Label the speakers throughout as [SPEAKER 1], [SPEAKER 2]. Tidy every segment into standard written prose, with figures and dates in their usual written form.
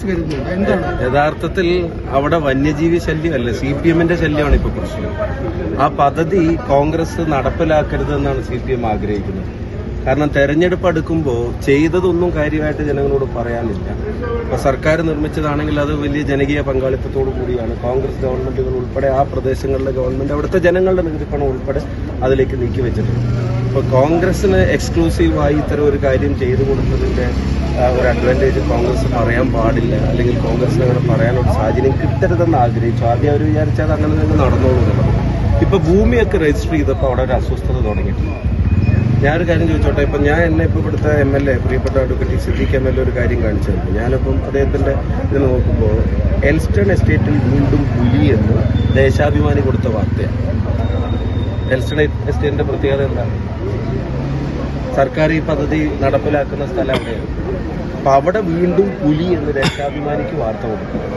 [SPEAKER 1] വരുന്നുണ്ട്. എന്താണ്
[SPEAKER 2] യഥാർത്ഥത്തിൽ അവിടെ വന്യജീവി ശല്യമല്ല, CPM-ന്റെ ശല്യമാണ് ഇപ്പൊ പ്രശ്നം. ആ പദ്ധതി കോൺഗ്രസ് നടപ്പിലാക്കരുതെന്നാണ് CPM ആഗ്രഹിക്കുന്നത്. കാരണം തെരഞ്ഞെടുപ്പ് അടുക്കുമ്പോൾ ചെയ്തതൊന്നും കാര്യമായിട്ട് ജനങ്ങളോട് പറയാനില്ല. അപ്പൊ സർക്കാർ നിർമ്മിച്ചതാണെങ്കിൽ അത് വലിയ ജനകീയ പങ്കാളിത്തത്തോടു കൂടിയാണ്. കോൺഗ്രസ് ഗവൺമെന്റുകൾ ഉൾപ്പെടെ ആ പ്രദേശങ്ങളിലെ ഗവൺമെന്റ് അവിടുത്തെ ജനങ്ങളുടെ നികുതിപ്പണം ഉൾപ്പെടെ അതിലേക്ക് നീക്കി വെച്ചിട്ടുണ്ട്. അപ്പൊ കോൺഗ്രസിന് എക്സ്ക്ലൂസീവായി ഇത്തരം ഒരു കാര്യം ചെയ്തു കൊടുത്തതിന്റെ ഒരു അഡ്വാൻറ്റേജ് കോൺഗ്രസ് പറയാൻ പാടില്ല, അല്ലെങ്കിൽ കോൺഗ്രസിന് അങ്ങനെ പറയാനുള്ള സാഹചര്യം കിട്ടരുതെന്ന് ആഗ്രഹിച്ചു. ആദ്യം അവർ വിചാരിച്ചാൽ അങ്ങനെ തന്നെ നടന്നോളൂ. ഇപ്പൊ ഭൂമിയൊക്കെ രജിസ്റ്റർ ചെയ്തപ്പോൾ അവിടെ ഒരു അസ്വസ്ഥത തുടങ്ങിയിട്ടുണ്ട്. ഞാനൊരു കാര്യം ചോദിച്ചോട്ടെ, ഇപ്പം എന്നെ ഇപ്പോൾ ഇവിടുത്തെ MLA പ്രിയപ്പെട്ട അഡ്വക്കേറ്റ് സിദ്ദീഖ് MLA ഒരു കാര്യം കാണിച്ചു തന്നു. ഞാനിപ്പം അദ്ദേഹത്തിന്റെ ഇത് നോക്കുമ്പോൾ എൽസ്റ്റൺ എസ്റ്റേറ്റിൽ വീണ്ടും പുലി എന്ന് ദേശാഭിമാനി കൊടുത്ത വാർത്തയാണ്. എൽസ്റ്റൺ എസ്റ്റേറ്റിന്റെ പ്രത്യേകത എന്താണ്? സർക്കാർ ഈ പദ്ധതി നടപ്പിലാക്കുന്ന സ്ഥലം അവിടെയാണ്. അപ്പൊ അവിടെ വീണ്ടും പുലി എന്ന് ദേശാഭിമാനിക്ക് വാർത്ത കൊടുക്കുന്നത്.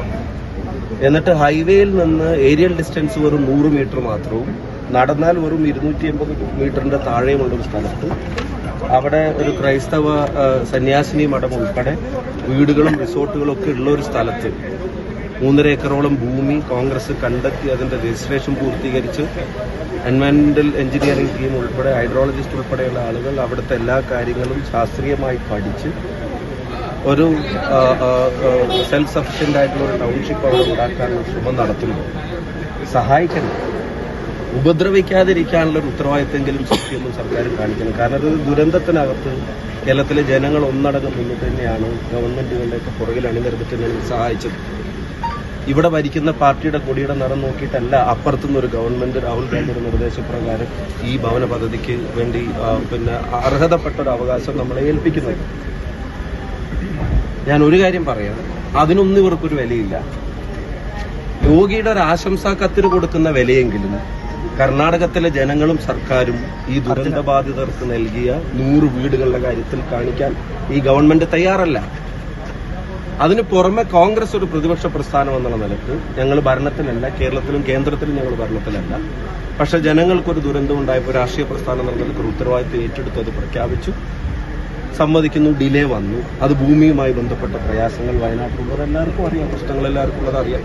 [SPEAKER 2] എന്നിട്ട് ഹൈവേയിൽ നിന്ന് ഏരിയൽ ഡിസ്റ്റൻസ് വെറും 100 മീറ്റർ മാത്രവും നടന്നാൽ വെറും 280 മീറ്ററിന്റെ താഴെയുമുള്ള ഒരു സ്ഥലത്ത് അവിടെ ഒരു ക്രൈസ്തവ സന്യാസിനി മഠം ഉൾപ്പെടെ വീടുകളും റിസോർട്ടുകളും ഒക്കെ ഉള്ള ഒരു സ്ഥലത്ത് 3.5 ഏക്കറോളം ഭൂമി കോൺഗ്രസ് കണ്ടെത്തി അതിന്റെ രജിസ്ട്രേഷൻ പൂർത്തീകരിച്ച് എൻവയറൺമെന്റൽ എഞ്ചിനീയറിംഗ് ടീം ഉൾപ്പെടെ ഹൈഡ്രോളജിസ്റ്റ് ഉൾപ്പെടെയുള്ള ആളുകൾ അവിടുത്തെ എല്ലാ കാര്യങ്ങളും ശാസ്ത്രീയമായി പഠിച്ച് ഒരു സെൽഫ് സഫിഷ്യന്റ് ആയിട്ടുള്ള ഒരു ടൗൺഷിപ്പ് അവിടെ ഉണ്ടാക്കാനുള്ള ശ്രമം നടത്തുന്നു. സഹായിക്കണം, ഉപദ്രവിക്കാതിരിക്കാനുള്ള ഒരു ഉത്തരവാദിത്തമെങ്കിലും ശക്തിയൊന്നും സർക്കാർ കാണിക്കണം. കാരണം അത് ദുരന്തത്തിനകത്ത് കേരളത്തിലെ ജനങ്ങൾ ഒന്നടങ്കം നിന്നിട്ട് തന്നെയാണ് ഗവൺമെന്റുകളുടെയൊക്കെ പുറകിൽ അണിനിരന്നിട്ട് ഞങ്ങൾ സഹായിച്ചത്. ഇവിടെ ഭരിക്കുന്ന പാർട്ടിയുടെ കൊടിയുടെ നിറം നോക്കിയിട്ടല്ല അപ്പുറത്തുനിന്ന് ഒരു ഗവൺമെന്റ് രാഹുൽ ഗാന്ധിയുടെ നിർദ്ദേശപ്രകാരം ഈ ഭവന പദ്ധതിക്ക് വേണ്ടി അർഹതപ്പെട്ട ഒരു അവകാശം നമ്മളെ ഏൽപ്പിക്കുന്നത്. ഞാൻ ഒരു കാര്യം പറയാം, അതിനൊന്നും ഇവർക്കൊരു വിലയില്ല. യോഗിയുടെ ഒരു ആശംസാ കത്തിന് കൊടുക്കുന്ന വിലയെങ്കിലും കർണാടകത്തിലെ ജനങ്ങളും സർക്കാരും ഈ ദുരന്തബാധിതർക്ക് നൽകിയ 100 വീടുകളുടെ കാര്യത്തിൽ കാണിക്കാൻ ഈ ഗവൺമെന്റ് തയ്യാറല്ല. അതിന് പുറമെ കോൺഗ്രസ് ഒരു പ്രതിപക്ഷ പ്രസ്ഥാനം എന്നുള്ള നിലക്ക് ഞങ്ങൾ ഭരണത്തിലല്ല, കേരളത്തിലും കേന്ദ്രത്തിലും ഞങ്ങൾ ഭരണത്തിലല്ല. പക്ഷെ ജനങ്ങൾക്കൊരു ദുരന്തം ഉണ്ടായപ്പോൾ രാഷ്ട്രീയ പ്രസ്ഥാനം എന്നുള്ള നിലക്ക് ഒരു ഉത്തരവാദിത്വം ഏറ്റെടുത്ത് അത് പ്രഖ്യാപിച്ചു. സമ്മതിക്കുന്നു, ഡിലേ വന്നു. അത് ഭൂമിയുമായി ബന്ധപ്പെട്ട പ്രയാസങ്ങൾ വയനാട്ടിലുള്ളത് എല്ലാവർക്കും അറിയാം, പ്രശ്നങ്ങൾ എല്ലാവർക്കും ഉള്ളത് അറിയാം.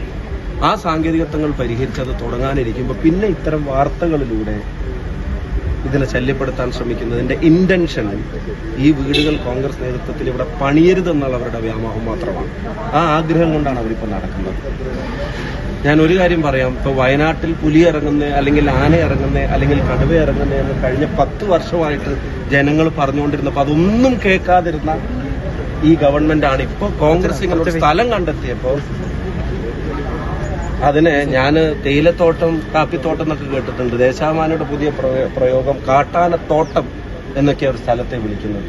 [SPEAKER 2] ആ സാങ്കേതികത്വങ്ങൾ പരിഹരിച്ചത് തുടങ്ങാനിരിക്കുമ്പോൾ പിന്നെ ഇത്തരം വാർത്തകളിലൂടെ ഇതിനെ ശല്യപ്പെടുത്താൻ ശ്രമിക്കുന്നതിന്റെ ഇന്റൻഷൻ ഈ വീടുകൾ കോൺഗ്രസ് നേതൃത്വത്തിൽ ഇവിടെ പണിയരുതെന്നുള്ള അവരുടെ വ്യാമോഹം മാത്രമാണ്. ആ ആഗ്രഹം കൊണ്ടാണ് അവരിപ്പോൾ നടക്കുന്നത്. ഞാൻ ഒരു കാര്യം പറയാം, ഇപ്പൊ വയനാട്ടിൽ പുലി ഇറങ്ങുന്നേ, അല്ലെങ്കിൽ ആന ഇറങ്ങുന്നേ, അല്ലെങ്കിൽ കടുവ ഇറങ്ങുന്നേ എന്ന് കഴിഞ്ഞ 10 വർഷമായിട്ട് ജനങ്ങൾ പറഞ്ഞുകൊണ്ടിരുന്നപ്പോൾ അതൊന്നും കേൾക്കാതിരുന്ന ഈ ഗവൺമെന്റാണ് ഇപ്പൊ കോൺഗ്രസ് ഇങ്ങനെ സ്ഥലം കണ്ടെത്തിയപ്പോ അതിനെ ഞാൻ തേയിലത്തോട്ടം കാപ്പിത്തോട്ടം എന്നൊക്കെ കേട്ടിട്ടുണ്ട്. ദേശാഭിമാനിയുടെ പുതിയ പ്രയോഗം കാട്ടാനത്തോട്ടം എന്നൊക്കെ ഒരു സ്ഥലത്തെ വിളിക്കുന്നത്.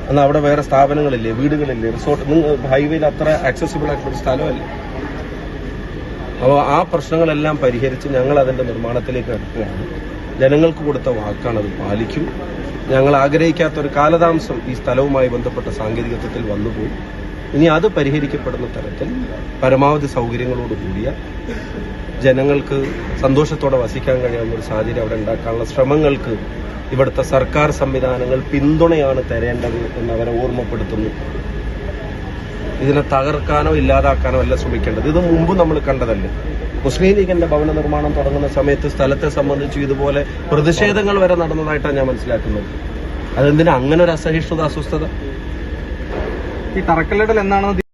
[SPEAKER 2] എന്നാൽ അവിടെ വേറെ സ്ഥാപനങ്ങളില്ലേ, വീടുകളില്ലേ, റിസോർട്ട്, ഹൈവേയിൽ അത്ര ആക്സസിബിൾ ആയിട്ടുള്ള ഒരു സ്ഥലമല്ലേ. അപ്പോൾ ആ പ്രശ്നങ്ങളെല്ലാം പരിഹരിച്ച് ഞങ്ങൾ അതിന്റെ നിർമ്മാണത്തിലേക്ക് അടുക്കുകയാണ്. ജനങ്ങൾക്ക് കൊടുത്ത വാക്കാണ്, അത് പാലിക്കും. ഞങ്ങൾ ആഗ്രഹിക്കാത്ത ഒരു കാലതാമസം ഈ സ്ഥലവുമായി ബന്ധപ്പെട്ട സാങ്കേതികത്വത്തിൽ വന്നുപോയി. ഇനി അത് പരിഹരിക്കപ്പെടുന്ന തരത്തിൽ പരമാവധി സൗകര്യങ്ങളോടുകൂടിയ ജനങ്ങൾക്ക് സന്തോഷത്തോടെ വസിക്കാൻ കഴിയാവുന്ന ഒരു സാഹചര്യം അവിടെ ഉണ്ടാക്കാനുള്ള ശ്രമങ്ങൾക്ക് ഇവിടുത്തെ സർക്കാർ സംവിധാനങ്ങൾ പിന്തുണയാണ് തരേണ്ടത് എന്ന് അവരെ ഓർമ്മപ്പെടുത്തുന്നു. ഇതിനെ തകർക്കാനോ ഇല്ലാതാക്കാനോ അല്ല ശ്രമിക്കേണ്ടത്. ഇത് മുമ്പ് നമ്മൾ കണ്ടതല്ലേ. മുസ്ലിം ലീഗിന്റെ ഭവന നിർമ്മാണം തുടങ്ങുന്ന സമയത്ത് സ്ഥലത്തെ സംബന്ധിച്ച് ഇതുപോലെ പ്രതിഷേധങ്ങൾ വരെ നടന്നതായിട്ടാണ് ഞാൻ മനസ്സിലാക്കുന്നത്. അതെന്തിനാ അങ്ങനെ ഒരു അസഹിഷ്ണുത, അസ്വസ്ഥത?
[SPEAKER 1] ഈ തറക്കല്ലിടൽ എന്നാണ്